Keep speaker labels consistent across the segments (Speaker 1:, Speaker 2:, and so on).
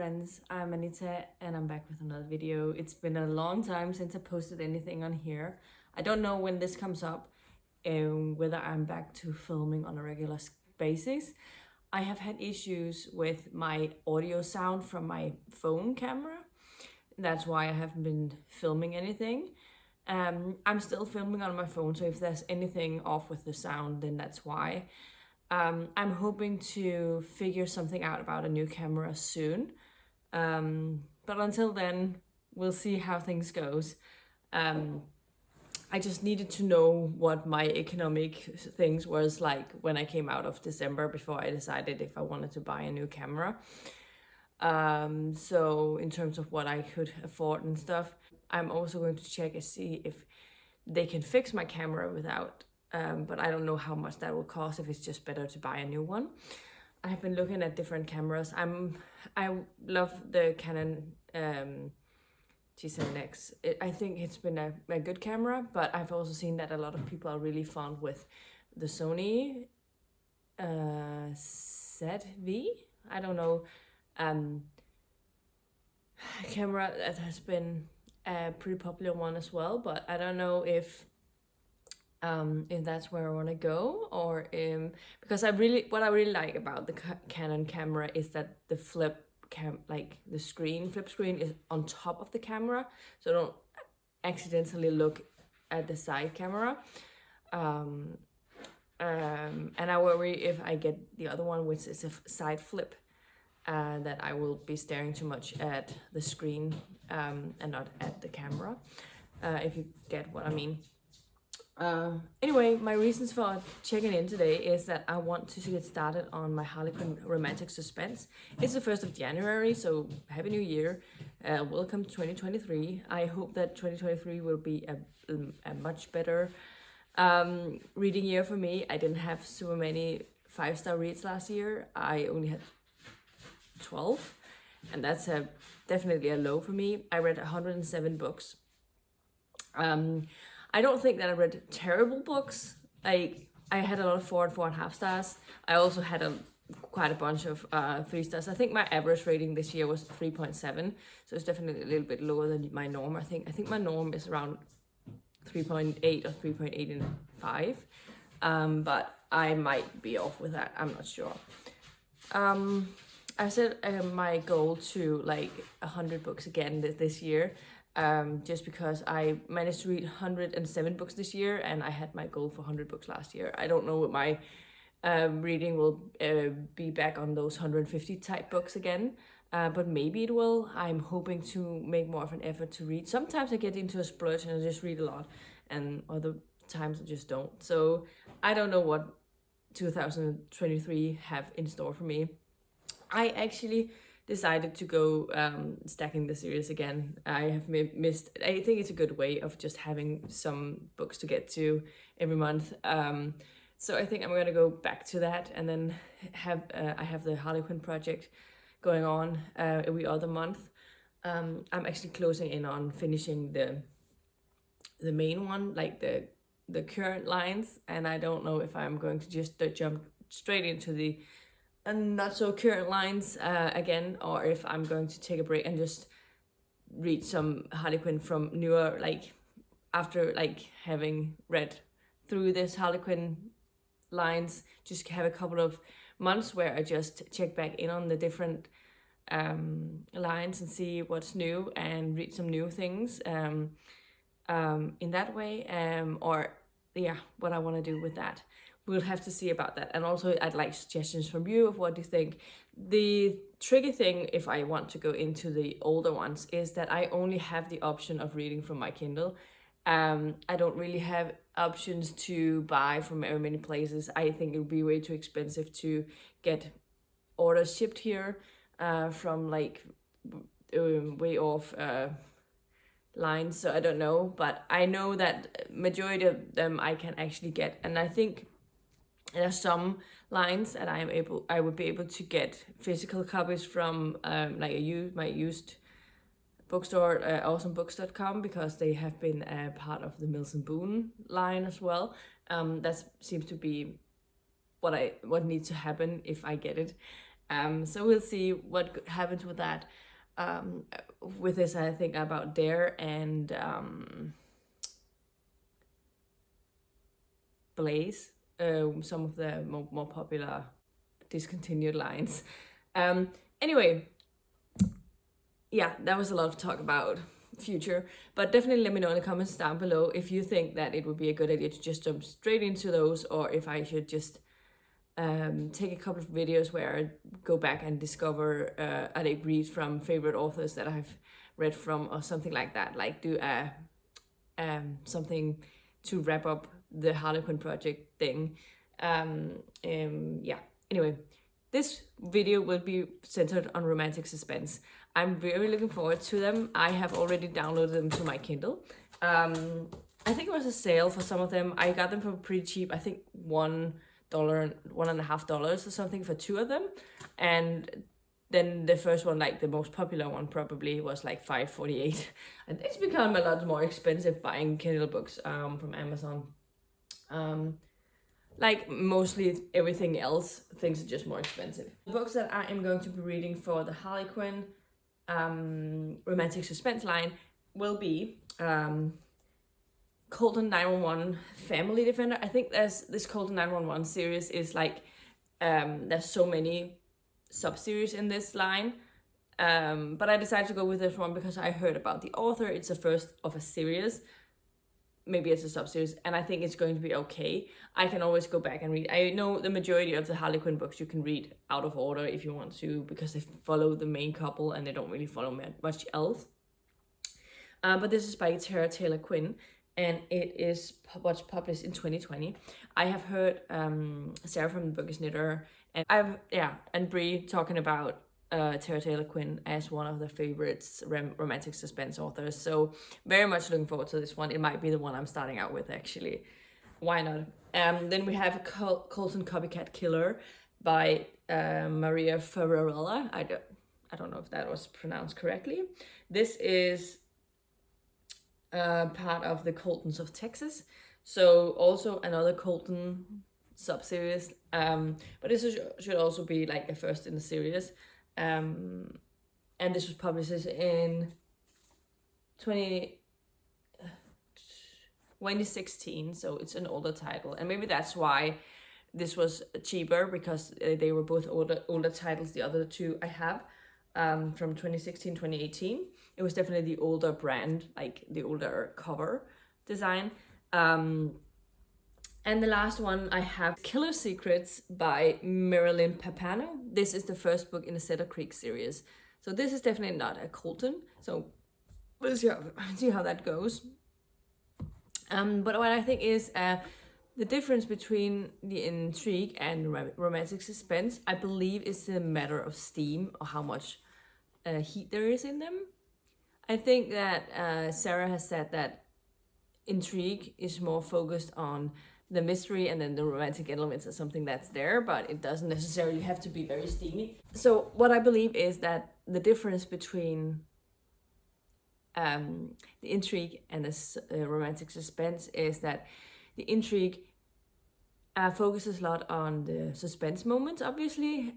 Speaker 1: friends, I'm Anita and I'm back with another video. It's been a long time since I posted anything on here. I don't know when this comes up, whether I'm back to filming on a regular basis. I have had issues with my audio sound from my phone camera. That's why I haven't been filming anything. I'm still filming on my phone, so if there's anything off with the sound, then that's why. I'm hoping to figure something out about a new camera soon. But until then, we'll see how things goes. I just needed to know what my economic things was like when I came out of December before I decided if I wanted to buy a new camera. So in terms of what I could afford and stuff, I'm also going to check and see if they can fix my camera without, but I don't know how much that will cost, if it's just better to buy a new one. I've been looking at different cameras. I love the Canon G7X. I think it's been a good camera, but I've also seen that a lot of people are really fond with the Sony ZV. I don't know, camera that has been a pretty popular one as well, but I don't know if that's where I want to go, or because what I really like about the Canon camera is that the flip screen is on top of the camera, so I don't accidentally look at the side camera. And I worry if I get the other one, which is a side flip, that I will be staring too much at the screen and not at the camera, if you get what I mean. Anyway, my reasons for checking in today is that I want to get started on my Harlequin Romantic Suspense. It's the 1st of January, so Happy New Year. Welcome to 2023. I hope that 2023 will be a much better reading year for me. I didn't have so many 5-star reads last year. I only had 12, and that's definitely a low for me. I read 107 books. I don't think that I read terrible books. I had a lot of 4 and 4.5 stars. I also had quite a bunch of 3 stars. I think my average rating this year was 3.7, so it's definitely a little bit lower than my norm. I think my norm is around 3.8 or 3.85, but I might be off with that. I'm not sure. I set my goal to like 100 books again this year. Just because I managed to read 107 books this year, and I had my goal for 100 books last year. I don't know what my reading will be back on those 150 type books again, but maybe it will. I'm hoping to make more of an effort to read. Sometimes I get into a splurge and I just read a lot, and other times I just don't. So I don't know what 2023 have in store for me. I actually decided to go stacking the series again. I have missed. I think it's a good way of just having some books to get to every month. So I think I'm gonna go back to that, and then I have the Harlequin project going on every other month. I'm actually closing in on finishing the main one, like the current lines, and I don't know if I'm going to just jump straight into the not so current lines again, or if I'm going to take a break and just read some Harlequin from newer, like after like having read through this Harlequin lines, just have a couple of months where I just check back in on the different lines and see what's new and read some new things in that way, or yeah, what I want to do with that. We'll have to see about that. And also I'd like suggestions from you of what you think. The tricky thing, if I want to go into the older ones, is that I only have the option of reading from my Kindle. I don't really have options to buy from very many places. I think it would be way too expensive to get orders shipped here from like way off lines. So I don't know, but I know that majority of them I can actually get, and I think there are some lines that I would be able to get physical copies from, like my used bookstore, awesomebooks.com, because they have been a part of the Mills and Boon line as well. That seems to be what needs to happen if I get it. So we'll see what happens with that. With this, I think about Dare and Blaze, some of the more popular discontinued lines. Anyway, yeah, that was a lot of talk about future, but definitely let me know in the comments down below if you think that it would be a good idea to just jump straight into those, or if I should just take a couple of videos where I go back and discover a read from favorite authors that I've read from, or something like that, like do something to wrap up the Harlequin project thing. Yeah, anyway, this video will be centered on romantic suspense. I'm very looking forward to them. I have already downloaded them to my Kindle. I think it was a sale for some of them. I got them for pretty cheap. I think $1, $1.50 or something for 2 of them. And then the first one, like the most popular one, probably was like $5.48. And it's become a lot more expensive buying Kindle books from Amazon. Like mostly everything else, things are just more expensive. The books that I am going to be reading for the Harlequin Romantic Suspense line will be Colton 911 Family Defender. I think this Colton 911 series is like, there's so many sub-series in this line. But I decided to go with this one because I heard about the author. It's the first of a series. Maybe it's a sub-series, and I think it's going to be okay. I can always go back and read. I know the majority of the Harlequin books you can read out of order if you want to, because they follow the main couple and they don't really follow much else. But this is by Sarah Taylor Quinn, and it is published in 2020. I have heard Sarah from the Bookish Knitter and Brie talking about Sarah Taylor Quinn as one of the favorites romantic suspense authors, so very much looking forward to this one. It might be the one I'm starting out with, actually. Why not? Then we have Colton Copycat Killer by Maria Farrarella. I don't know if that was pronounced correctly. This is part of the Coltons of Texas, so also another Colton sub-series, but this should also be like a first in the series. And this was published in 2016, so it's an older title, and maybe that's why this was cheaper, because they were both older titles. The other two I have from 2016, 2018. It was definitely the older brand, like the older cover design. And the last one I have, Killer Secrets by Marilyn Pappano. This is the first book in the Cedar Creek series. So this is definitely not a Colton. So we'll see how that goes. But what I think is the difference between the intrigue and romantic suspense, I believe, is a matter of steam, or how much heat there is in them. I think that Sarah has said that intrigue is more focused on the mystery, and then the romantic elements are something that's there, but it doesn't necessarily have to be very steamy. So what I believe is that the difference between the intrigue and the romantic suspense is that the intrigue focuses a lot on the suspense moments, obviously,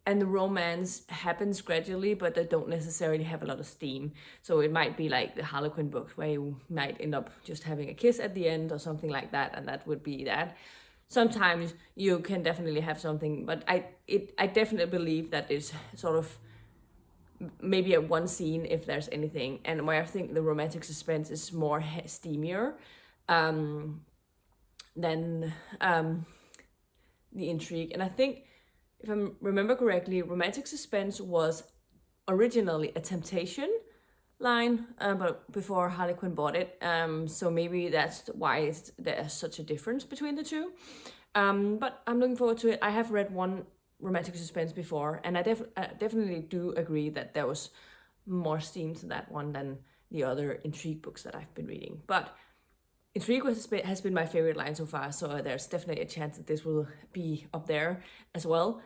Speaker 1: and the romance happens gradually, but they don't necessarily have a lot of steam. So it might be like the Harlequin books, where you might end up just having a kiss at the end or something like that, and that would be that. Sometimes you can definitely have something, but I definitely believe that it's sort of maybe at one scene, if there's anything, and where I think the romantic suspense is more steamier than the intrigue. And I think, if I remember correctly, romantic suspense was originally a Temptation line, but before Harlequin bought it. So maybe that's why there's such a difference between the two. But I'm looking forward to it. I have read one romantic suspense before, and I definitely do agree that there was more steam to that one than the other intrigue books that I've been reading. But intrigue has been my favorite line so far, so there's definitely a chance that this will be up there as well.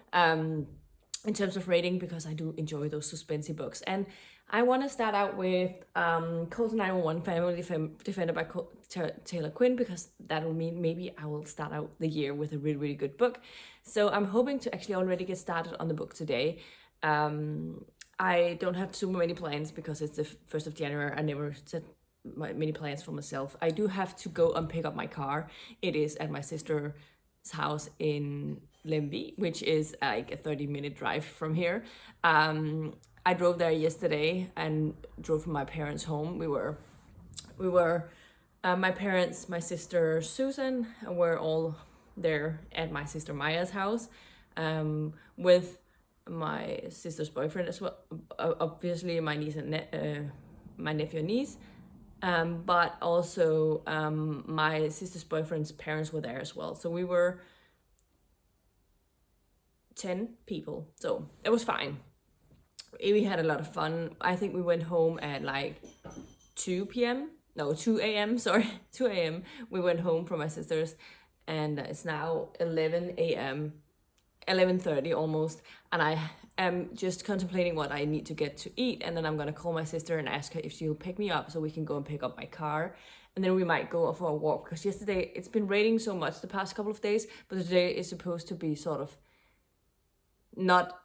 Speaker 1: in terms of rating, because I do enjoy those suspensey books. And I want to start out with Colton 911 Family Defended by Taylor Quinn, because that will mean maybe I will start out the year with a really, really good book. So I'm hoping to actually already get started on the book today. I don't have super many plans because it's the 1st of January. I never set many plans for myself. I do have to go and pick up my car. It is at my sister's house in Lemvig, which is like a 30-minute drive from here. I drove there yesterday and drove from my parents' home. We were my parents, my sister Susan, were all there at my sister Maya's house, with my sister's boyfriend as well. Obviously, my niece and my nephew and niece. But also my sister's boyfriend's parents were there as well. So we were 10 people. So it was fine. We had a lot of fun. I think we went home at like 2 a.m. Sorry, 2 a.m. We went home from my sister's, and it's now 11 a.m. 11:30 almost, and I am just contemplating what I need to get to eat, and then I'm gonna call my sister and ask her if she'll pick me up so we can go and pick up my car, and then we might go for a walk, because yesterday it's been raining so much the past couple of days, but today is supposed to be sort of not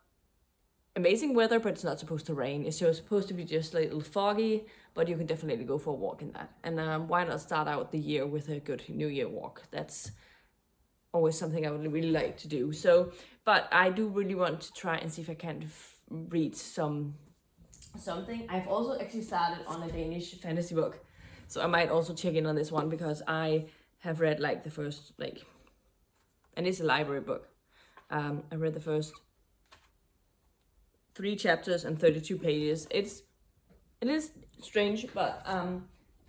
Speaker 1: amazing weather, but it's not supposed to rain. It's just supposed to be just a little foggy, but you can definitely go for a walk in that. And why not start out the year with a good New Year walk? That's always something I would really like to do. So, but I do really want to try and see if I can read something. I've also actually started on a Danish fantasy book, so I might also check in on this one, because I have read like the first, like, and it's a library book. I read the first 3 chapters and 32 pages. It is strange, but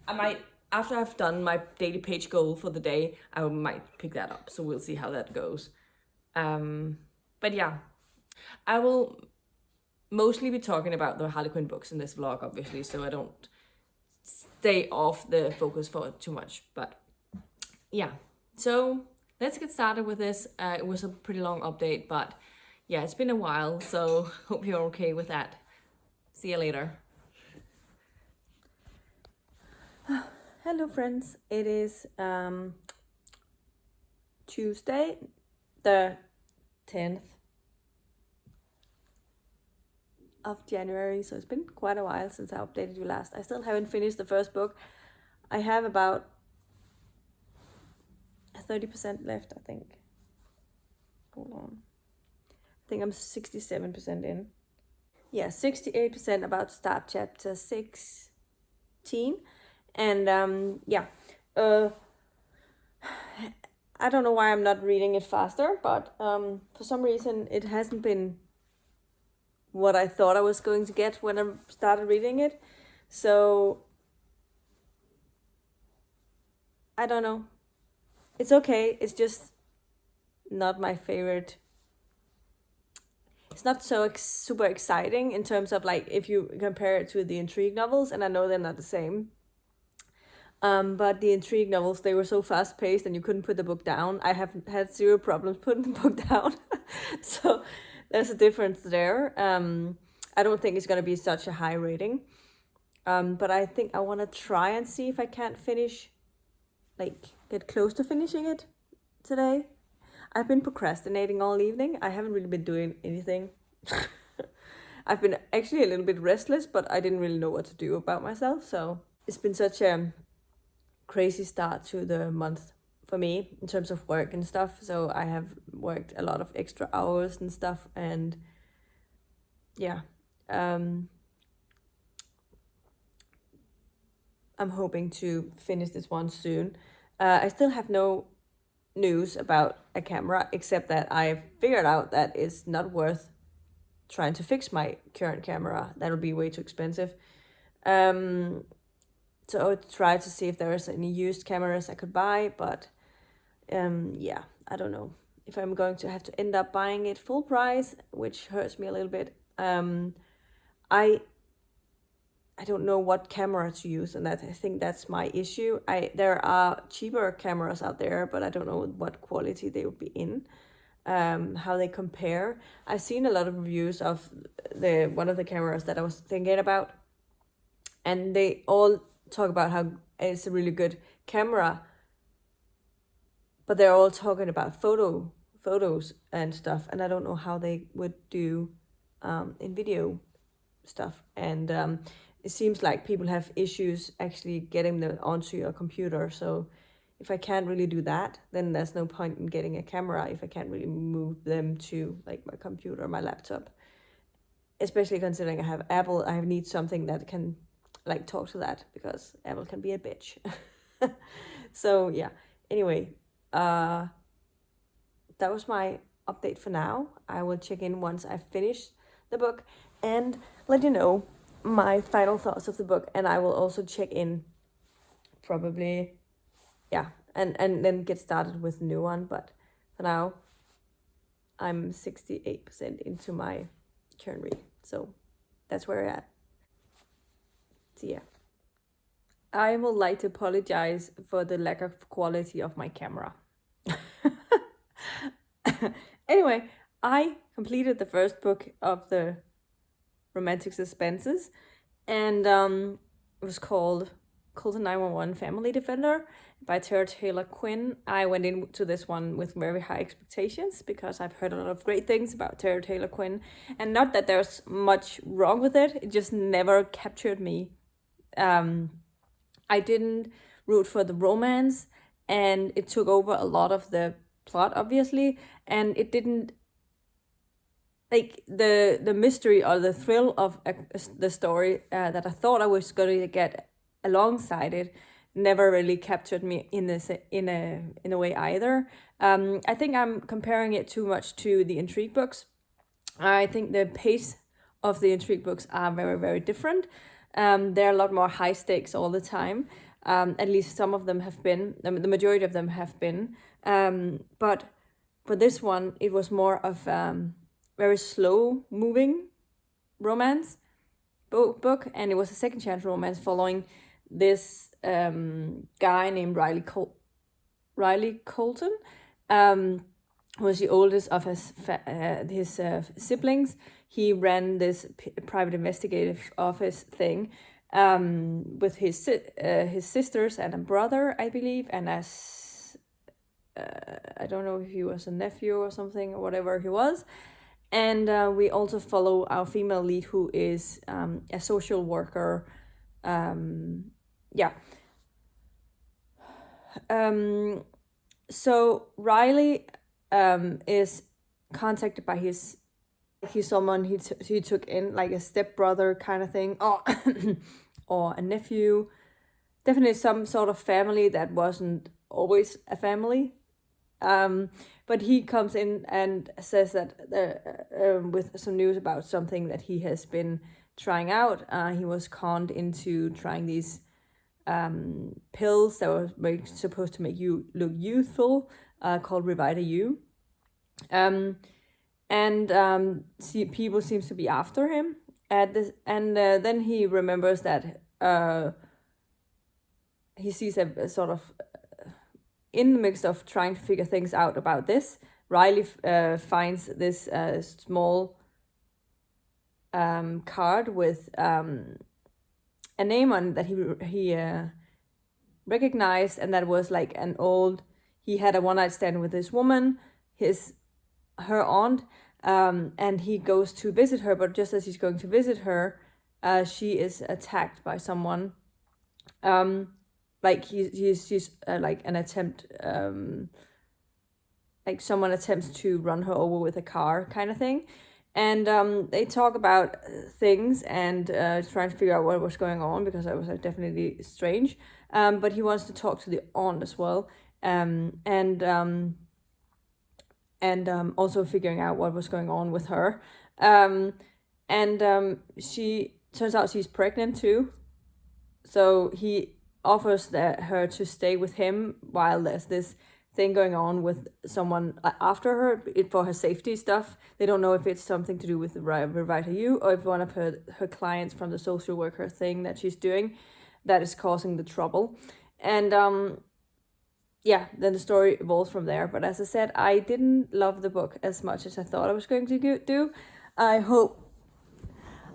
Speaker 1: I might, after I've done my daily page goal for the day, I might pick that up. So we'll see how that goes. But yeah, I will mostly be talking about the Harlequin books in this vlog, obviously, so I don't stay off the focus for too much. But yeah, so let's get started with this. It was a pretty long update, but yeah, it's been a while, so hope you're okay with that. See you later. Hello friends, it is Tuesday the 10th of January, so it's been quite a while since I updated you last. I still haven't finished the first book. I have about 30% left, I think. Hold on. I think I'm 67% in. Yeah, 68%, about to start chapter 16. And yeah, I don't know why I'm not reading it faster, but for some reason it hasn't been what I thought I was going to get when I started reading it. So I don't know. It's okay. It's just not my favorite. It's not so super exciting in terms of, like, if you compare it to the intrigue novels, and I know they're not the same. But the intrigue novels, they were so fast paced and you couldn't put the book down. I have had 0 problems putting the book down. So there's a difference there. I don't think it's going to be such a high rating. But I think I want to try and see if I can't finish, like, get close to finishing it today. I've been procrastinating all evening. I haven't really been doing anything. I've been actually a little bit restless, but I didn't really know what to do about myself. So it's been such a crazy start to the month for me in terms of work and stuff. So I have worked a lot of extra hours and stuff, and yeah, I'm hoping to finish this one soon. I still have no news about a camera, except that I figured out that it's not worth trying to fix my current camera. That'll be way too expensive. So I would try to see if there is any used cameras I could buy, but yeah, I don't know if I'm going to have to end up buying it full price, which hurts me a little bit. I don't know what camera to use, and I think that's my issue. There are cheaper cameras out there, but I don't know what quality they would be in. how they compare. I've seen a lot of reviews of one of the cameras that I was thinking about, and they all talk about how it's a really good camera, but they're all talking about photos and stuff, and I don't know how they would do in video stuff. And it seems like people have issues actually getting them onto your computer. So if I can't really do that, then there's no point in getting a camera if I can't really move them to like my computer or my laptop. Especially considering I have Apple, I need something that can like talk to that, because Apple can be a bitch. So yeah, anyway, that was my update for now. I will check in once I finish the book and let you know my final thoughts of the book, and I will also check in probably, yeah, and then get started with a new one. But for now, I'm 68% into my current read, so that's where we're at. So yeah, I would like to apologize for the lack of quality of my camera. Anyway, I completed the first book of the Romantic Suspenses, and it was called Colton 911 Family Defender by Taylor Quinn. I went into this one with very high expectations because I've heard a lot of great things about Taylor Quinn, and not that there's much wrong with it, it just never captured me. I didn't root for the romance, and it took over a lot of the plot, obviously, and it didn't, like, the mystery or the thrill of the story that I thought I was going to get alongside it never really captured me in a way either. I think I'm comparing it too much to the intrigue books. I think the pace of the intrigue books are very, very different. They're a lot more high stakes all the time. At least some of them have been. The majority of them have been. But for this one, it was more of very slow moving romance book, and it was a second chance romance following this guy named Riley Colton, who was the oldest of his siblings. He ran this private investigative office thing with his sisters and a brother, I believe, and as I don't know if he was a nephew or something or whatever he was. And we also follow our female lead, who is a social worker. So Riley is contacted by he's someone he took in, like a stepbrother kind of thing, or or a nephew, definitely some sort of family that wasn't always a family. But he comes in and says that with some news about something that he has been trying out. He was conned into trying these pills that were supposed to make you look youthful, called Revita U. People seems to be after him at this, and then he remembers that he sees a sort of, in the midst of trying to figure things out about this, Riley finds this small card with a name on that he recognized, and that was like he had a one-night stand with this woman, her aunt, and he goes to visit her, but just as he's going to visit her, she is attacked by someone. Like she's like an attempt, like someone attempts to run her over with a car kind of thing. And they talk about things and trying to figure out what was going on, because it was definitely strange. But he wants to talk to the aunt as well, and also figuring out what was going on with her. She turns out she's pregnant too, so he offers her to stay with him while there's this thing going on with someone after her for her safety stuff. They don't know if it's something to do with the Revita U, or if one of her clients from the social worker thing that she's doing that is causing the trouble. And
Speaker 2: yeah, then the story evolves from there. But as I said, I didn't love the book as much as I thought I was going to do. I hope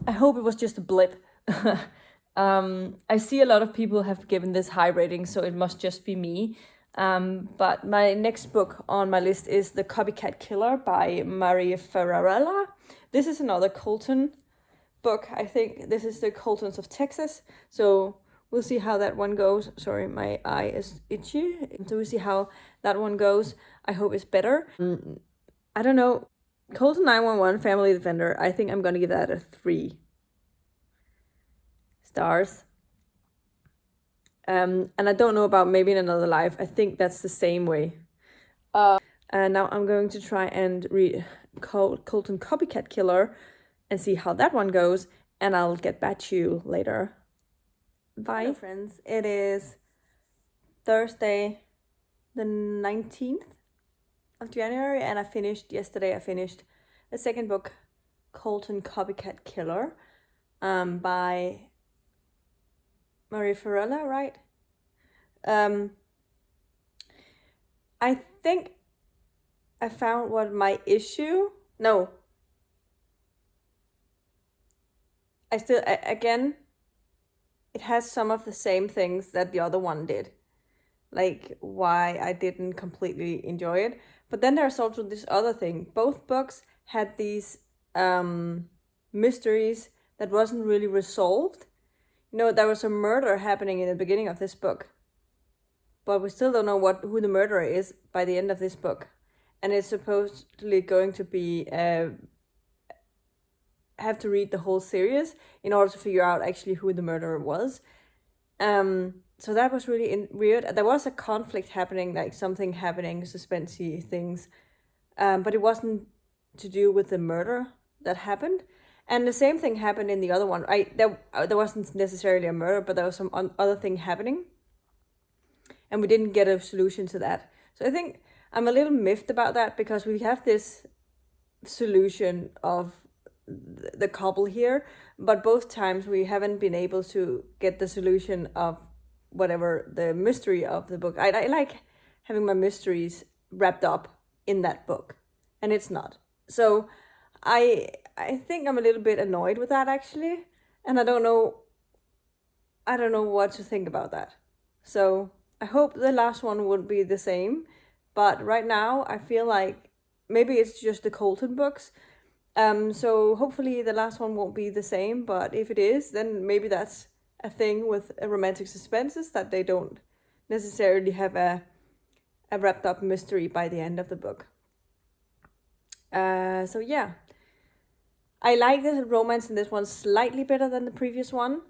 Speaker 2: it was just a blip. I see a lot of people have given this high rating, so it must just be me. But my next book on my list is The Copycat Killer by Farrarella. This is another Colton book. I think this is the Coltons of Texas. So we'll see how that one goes. Sorry, my eye is itchy. So we'll see how that one goes. I hope it's better. I don't know. Colton 911 Family Defender. I think I'm going to give that a 3 stars. And I don't know about Maybe in Another Life. I think that's the same way. And now I'm going to try and read Colton Copycat Killer and see how that one goes. And I'll get back to you later. Bye. Hello, friends. It is Thursday, the 19th of January. And yesterday I finished the second book, Colton Copycat Killer, by Farrarella, right? I think I found what my issue. No. Again, it has some of the same things that the other one did. Like why I didn't completely enjoy it. But then there's also this other thing. Both books had these mysteries that wasn't really resolved. There was a murder happening in the beginning of this book, but we still don't know who the murderer is by the end of this book. And it's supposedly going to be have to read the whole series in order to figure out actually who the murderer was. So that was really weird. There was a conflict happening, like something happening, suspensey things, but it wasn't to do with the murder that happened. And the same thing happened in the other one. There wasn't necessarily a murder, but there was some other thing happening. And we didn't get a solution to that. So I think I'm a little miffed about that because we have this solution of the couple here, but both times we haven't been able to get the solution of whatever the mystery of the book. I like having my mysteries wrapped up in that book, and it's not. So I think I'm a little bit annoyed with that actually, and I don't know what to think about that. So I hope the last one would be the same, but right now I feel like maybe it's just the Colton books. So hopefully the last one won't be the same, but if it is, then maybe that's a thing with romantic suspenses, that they don't necessarily have a wrapped up mystery by the end of the book. So yeah, I like the romance in this one slightly better than the previous one,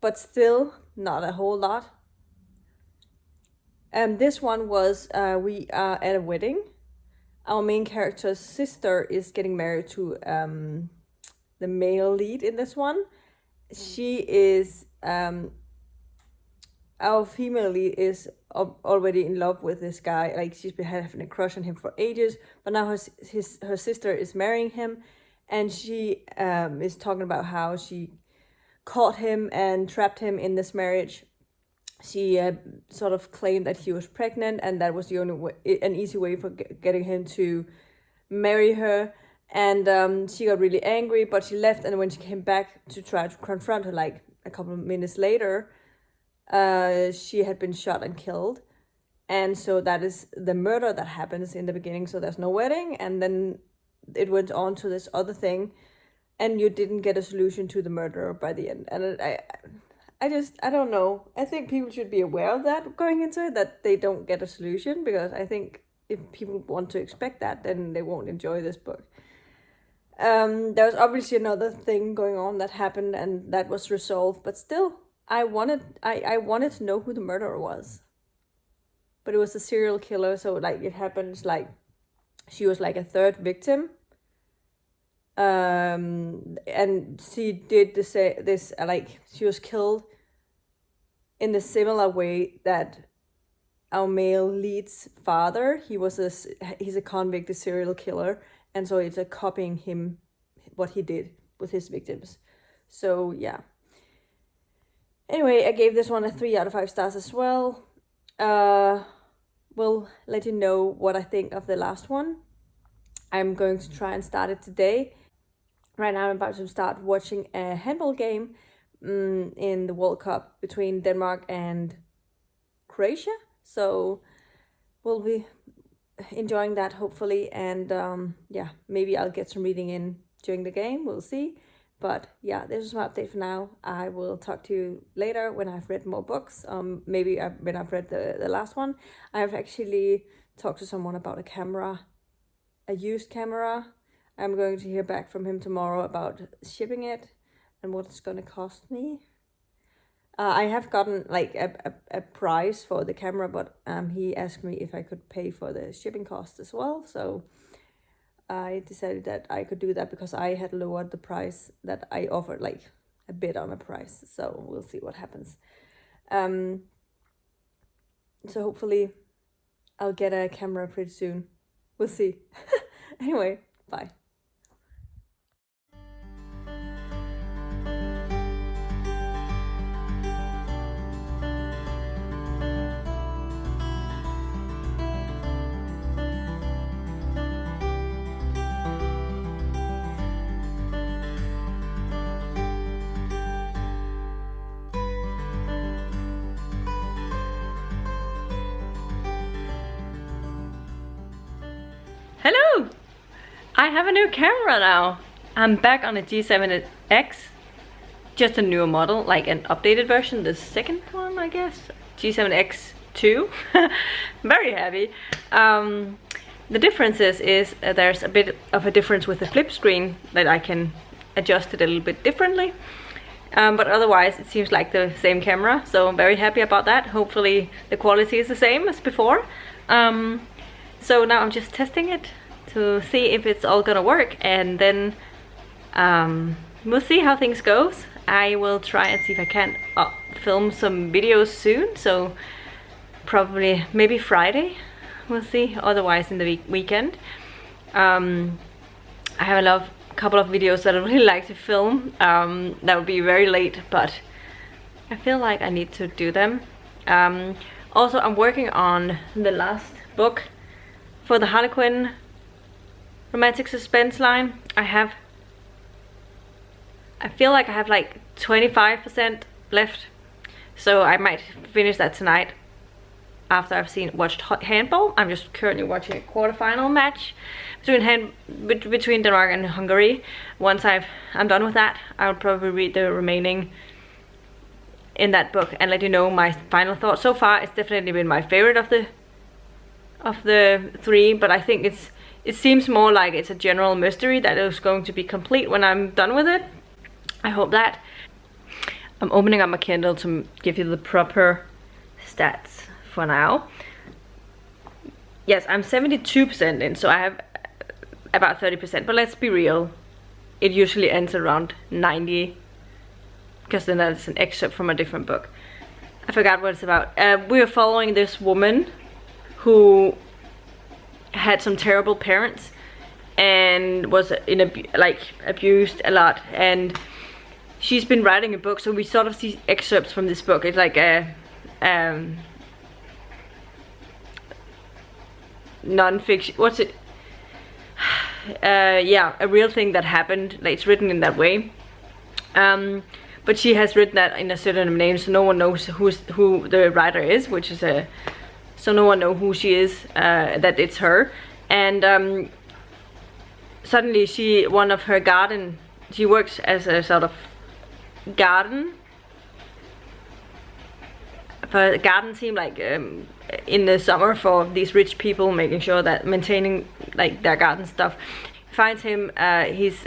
Speaker 2: but still not a whole lot. This one was we are at a wedding. Our main character's sister is getting married to the male lead in this one. She is our female lead is already in love with this guy. Like she's been having a crush on him for ages, but now her sister is marrying him, and she is talking about how she caught him and trapped him in this marriage. She sort of claimed that he was pregnant, and that was the only way, an easy way for getting him to marry her. And she got really angry, but she left. And when she came back to try to confront her, like a couple of minutes later, she had been shot and killed. And so that is the murder that happens in the beginning. So there's no wedding, and then it went on to this other thing, and you didn't get a solution to the murderer by the end. And I don't know. I think people should be aware of that going into it, that they don't get a solution, because I think if people want to expect that, then they won't enjoy this book. There was obviously another thing going on that happened, and that was resolved, but still, I wanted to know who the murderer was. But it was a serial killer, so like it happens like she was like a third victim. And she did this like she was killed in the similar way that our male lead's father, he's a convict, a serial killer, and so it's a copying him what he did with his victims. So yeah. Anyway, I gave this one a 3 out of 5 stars as well. will let you know what I think of the last one. I'm going to try and start it today. Right now I'm about to start watching a handball game in the World Cup between Denmark and Croatia. So we'll be enjoying that hopefully, and yeah, maybe I'll get some reading in during the game, we'll see. But yeah, this is my update for now. I will talk to you later when I've read more books, maybe when I've read the last one. I've actually talked to someone about a used camera. I'm going to hear back from him tomorrow about shipping it and what it's gonna cost me. I have gotten like a price for the camera, but he asked me if I could pay for the shipping cost as well. So I decided that I could do that because I had lowered the price that I offered, like a bit on a price. So we'll see what happens. So hopefully I'll get a camera pretty soon. We'll see. Anyway, bye.
Speaker 1: Hello! I have a new camera now. I'm back on a G7X. Just a newer model, like an updated version, the second one I guess. G7X2. Very heavy. The difference is there's a bit of a difference with the flip screen, that I can adjust it a little bit differently. But otherwise it seems like the same camera, so I'm very happy about that. Hopefully the quality is the same as before. So now I'm just testing it to see if it's all gonna work, and then we'll see how things goes. I will try and see if I can film some videos soon, so probably maybe Friday, we'll see, otherwise in the weekend. I have a couple of videos that I really like to film that would be very late, but I feel like I need to do them. Also, I'm working on the last book for the Harlequin Romantic Suspense line. I feel like I have like 25% left, so I might finish that tonight after I've watched handball. I'm just currently watching a quarterfinal match between Denmark and Hungary. Once I'm done with that, I'll probably read the remaining in that book and let you know my final thoughts. So far it's definitely been my favorite of the three, but I think it seems more like it's a general mystery that is going to be complete when I'm done with it. I hope that. I'm opening up my Kindle to give you the proper stats for now. Yes, I'm 72% in, so I have about 30%, but let's be real, it usually ends around 90, because then that's an excerpt from a different book. I forgot what it's about. We are following this woman who had some terrible parents and was abused a lot, and she's been writing a book, so we sort of see excerpts from this book. It's like a non-fiction, what's it, yeah, a real thing that happened, like it's written in that way. But she has written that in a pseudonym name, so no one knows who the writer is, which is so no one knows who she is, that it's her. And suddenly she works as a sort of garden team, like in the summer for these rich people, making sure that maintaining like their garden stuff. Finds him, he's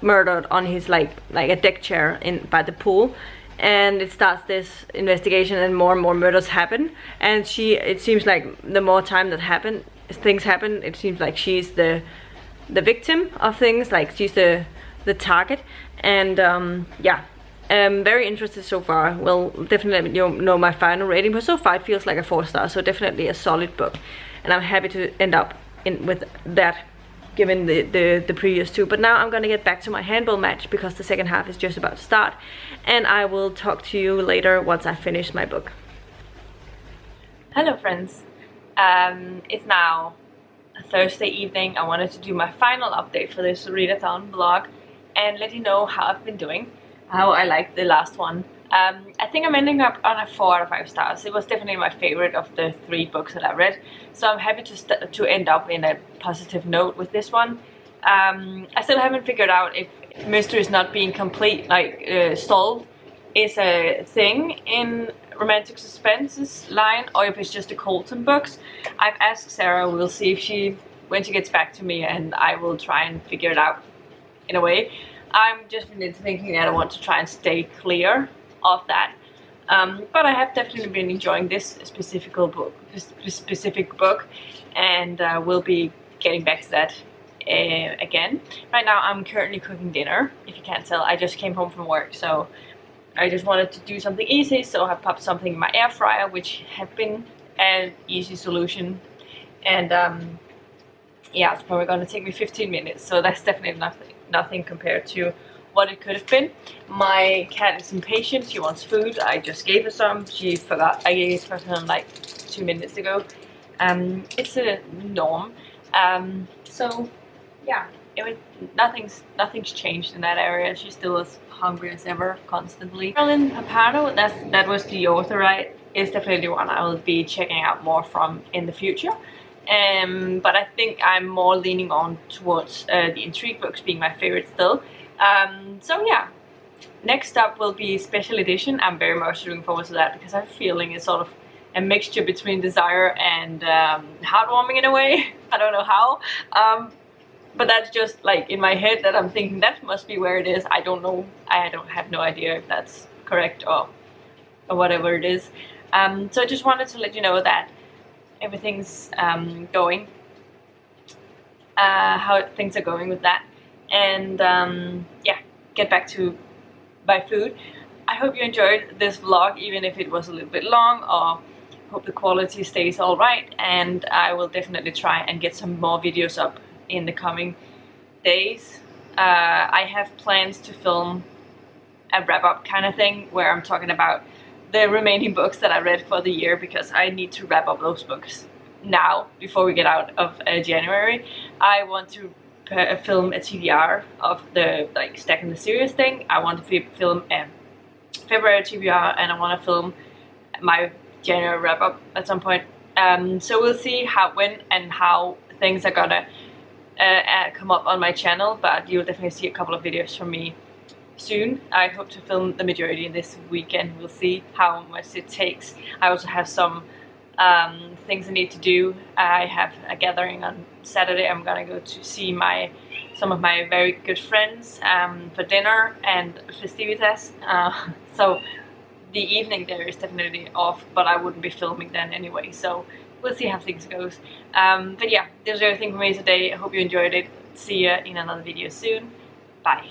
Speaker 1: murdered on his like a deck chair by the pool, and it starts this investigation, and more murders happen, and it seems like the more time that things happen, it seems like she's the victim of things, like she's the target. And yeah, I'm very interested so far. Well, definitely know my final rating, but so far it feels like a 4 star, so definitely a solid book, and I'm happy to end up with that, given the previous two. But now I'm gonna get back to my handball match, because the second half is just about to start, and I will talk to you later once I finish my book. Hello friends, it's now Thursday evening. I wanted to do my final update for this readathon vlog and let you know how I've been doing, how I liked the last one. I think I'm ending up on a 4 out of 5 stars. It was definitely my favorite of the 3 books that I read, so I'm happy to end up in a positive note with this one. I still haven't figured out if mysteries not being complete, like solved, is a thing in Romantic Suspense's line, or if it's just the Colton books. I've asked Sarah, we'll see when she gets back to me, and I will try and figure it out in a way. I'm just been thinking that I want to try and stay clear of that. But I have definitely been enjoying this specific book, and we'll be getting back to that again. Right now I'm currently cooking dinner. If you can't tell, I just came home from work, so I just wanted to do something easy, so I popped something in my air fryer, which have been an easy solution. And yeah, it's probably gonna take me 15 minutes, so that's definitely nothing compared to what it could have been. My cat is impatient, she wants food. I just gave her some. She forgot I gave her some like 2 minutes ago. It's a norm. So yeah, nothing's changed in that area. She still is hungry as ever, constantly. Marilyn, Pappano, that was the author, right? Is definitely one I will be checking out more from in the future. But I think I'm more leaning on towards the intrigue books being my favorite still. So yeah, next up will be special edition. I'm very much looking forward to that because I have a feeling it's sort of a mixture between desire and heartwarming in a way. I don't know how. But that's just like in my head that I'm thinking that must be where it is. I don't know. I don't have no idea if that's correct or whatever it is. So I just wanted to let you know that everything's going, how things are going with that, and yeah, get back to my food. I hope you enjoyed this vlog, even if it was a little bit long, or hope the quality stays all right, and I will definitely try and get some more videos up in the coming days. I have plans to film a wrap-up kind of thing where I'm talking about the remaining books that I read for the year, because I need to wrap up those books now before we get out of January. I want to film a TBR of the like stacking the series thing. I want to film a February TBR, and I want to film my January wrap-up at some point. So we'll see when and how things are gonna come up on my channel, but you'll definitely see a couple of videos from me soon. I hope to film the majority this weekend. We'll see how much it takes. I also have some things I need to do. I have a gathering on Saturday. I'm gonna go to see some of my very good friends for dinner and festivitas. So the evening there is definitely off, but I wouldn't be filming then anyway, so we'll see how things goes. But yeah, there's everything for me today. I hope you enjoyed it. See ya in another video soon. Bye.